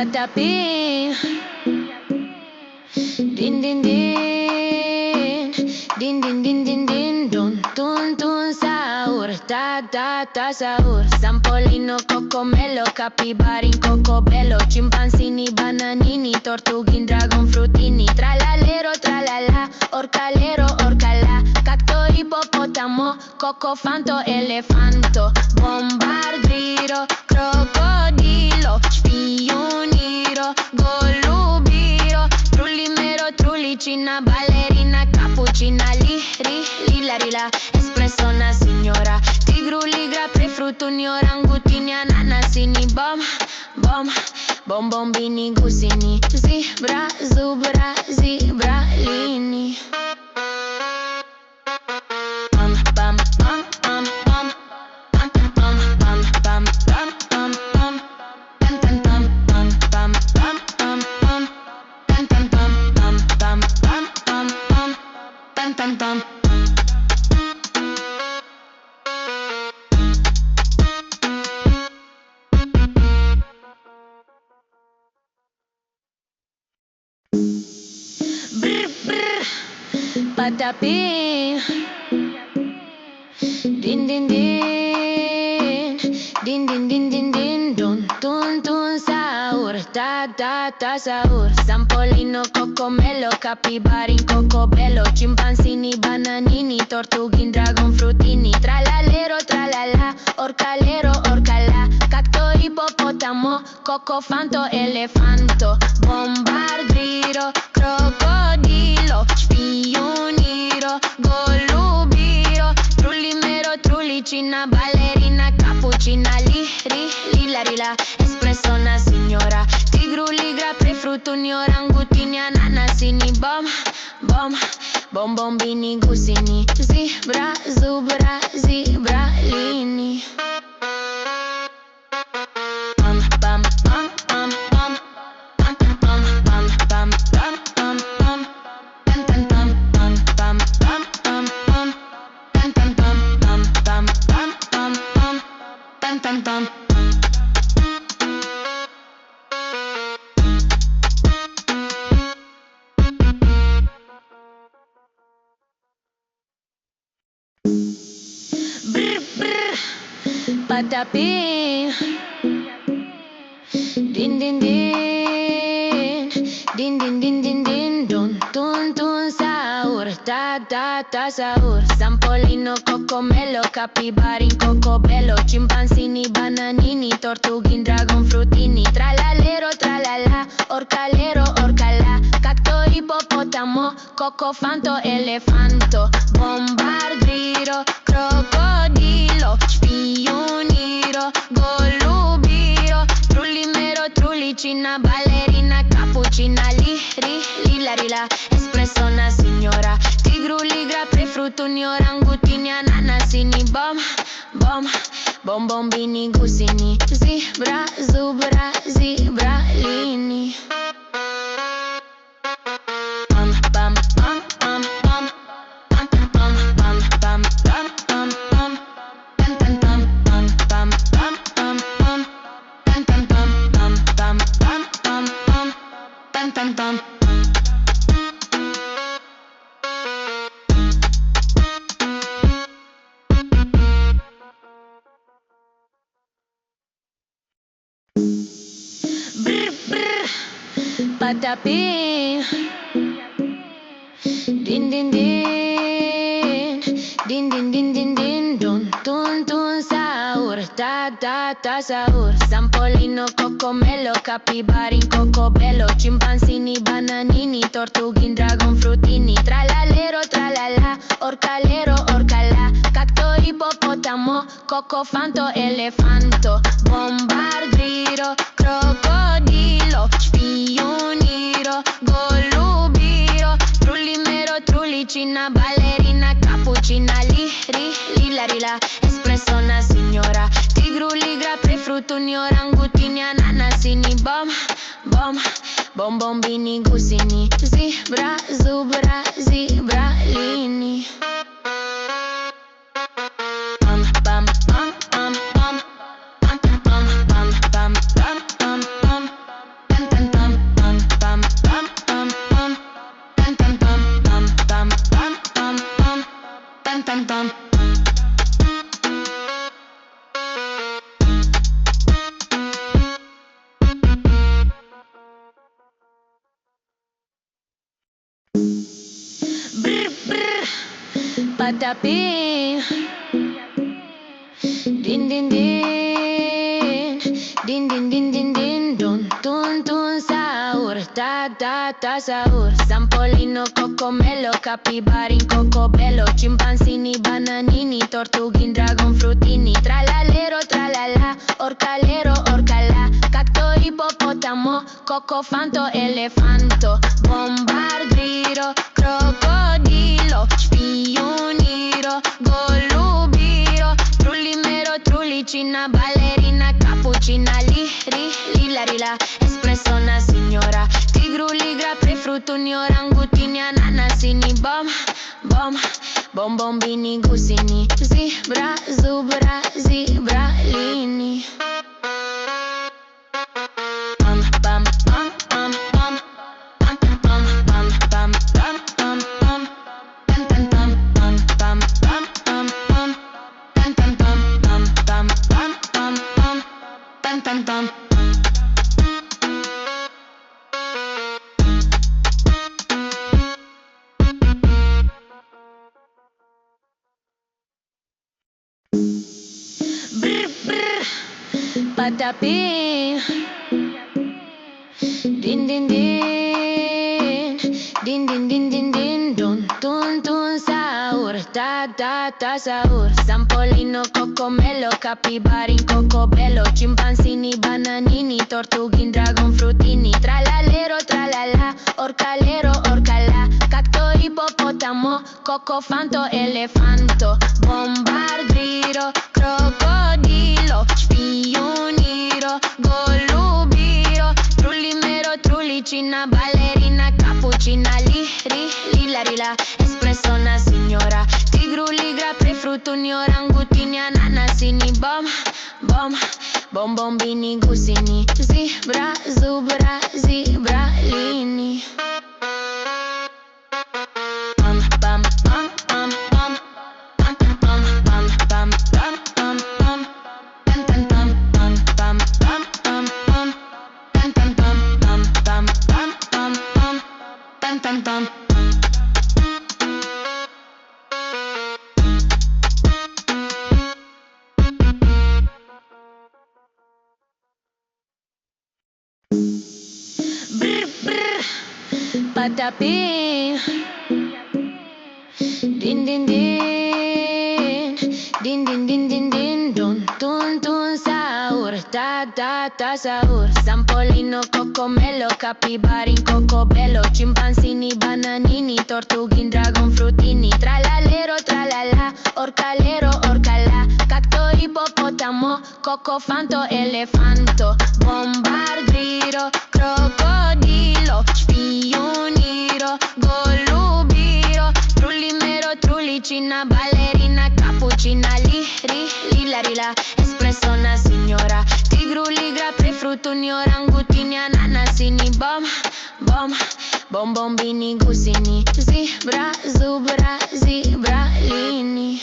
Patapim, din din din, din din din din din, dun tun tun sahur, ta ta ta sahur. Sampolino, cocomelo, capibarin, cocobello, chimpanzini, bananini, tortughin, dragon frutini, tralalero, tralala, orcalero, orcala, cacto, ippopotamo, cocofanto, elefanto, bombardiro, crocodilo, spioniro, golubiro, trullimero, trullicina, ballerina, cappuccina, lila, rila, espresso, una signora, tigru, ligra, prefruttuni, orangutini, ananasini, bombini, gusini, zebra, zubra, zebralini. Patapim, din din din, din din din din din, dun tun tun sahur, ta ta ta sahur. Sampolino, cocomelo, capibarin, cocobello, chimpanzini, bananini, tortughin, dragon frutini, tralalero, tralala, orcalero, orcala, cacto, ippopotamo, cocofanto, elefanto, bombardiro, crocodilo, spioniro, golubiro, trullimero, trullicina, ballerina, cappuccina, lila, rila, espresso, una signora, tigru, ligra, prefruttuni, orangutini, ananasini, bombini, gusini, zebra, zubra, zebralini. Patapim, din din din, din din din din din, dun tun tun sahur, ta ta ta sahur. Sampolino, cocomelo, capibarin, cocobello, chimpanzini, bananini, tortughin, dragon frutini, tralalero, tralala, orcalero, orcala, cacto, ippopotamo, cocofanto, elefanto, bombardiro, crocodilo, spioniro, golubiro, trullimero, trullicina, ballerina, cappuccina, lila, rila, espresso, una signora, tigru, ligra, prefruttuni, orangutini, ananasini, bombini, gusini, zebra, zubra, zebralini. Patapim, din din din, din din din din din, dun tun tun sahur, ta ta ta sahur. Sampolino, cocomelo, capibarin, cocobello, chimpanzini, bananini, tortughin, dragon frutini, tralalero, tralala, orcalero, orcala, cacto, ippopotamo, cocofanto, elefanto, bombardiro, crocodilo, spioniro, golubiro, trullimero, trullicina, ballerina, cappuccina, lila, rila, espresso, una signora, tigru, ligra, prefruttuni, orangutini, ananasini, bombini, gusini, zebra, zubra, zebralini. patapim. Din din din, din din din din din, dun tun tun sahur, ta ta ta sahur. Sampolino, cocomelo, capibarin, cocobello, chimpanzini, bananini, tortughin, dragon frutini, tralalero, tralala, orcalero, orcala, cacto, ippopotamo, cocofanto, elefanto, bombardiro, crocodilo, spioniro, golubiro, trullimero, trullicina, ballerina, cappuccina, lila, rila, espresso, una signora, tigru, ligra, prefruttuni, orangutini, ananasini, bombini, gusini, zebra, zubra, zebralini. Patapim. Din din din, din din din din din, dun tun tun sahur, ta ta ta sahur. Sampolino, cocomelo, capibarin, cocobello, chimpanzini, bananini, tortughin, dragon frutini, tralalero, tralala, orcalero, orcala, cacto, ippopotamo, cocofanto, elefanto, bombardiro, crocodilo, spioniro, golubiro, trullimero, trullicina, ballerina, cappuccina, lila, rila, espresso, una signora, tigru, ligra, prefruttuni, orangutini, ananasini, bombini, gusini, zebra, zubra, zebralini. Patapim. Din din din, din din din din din, dun tun tun sahur, ta ta ta sahur. Sampolino, cocomelo, capibarin, cocobello, chimpanzini, bananini, tortughin, dragon frutini, tralalero, tralala, orcalero, orcala, cacto, ippopotamo, cocofanto, elefanto, bombardiro, crocodilo, spioniro, golubiro, trullimero, trullicina, ballerina, cappuccina, lila, rila, espresso, una signora, tigru, ligra, prefruttuni, orangutini, ananasini, bombini, gusini, zebra, zubra, zebralini.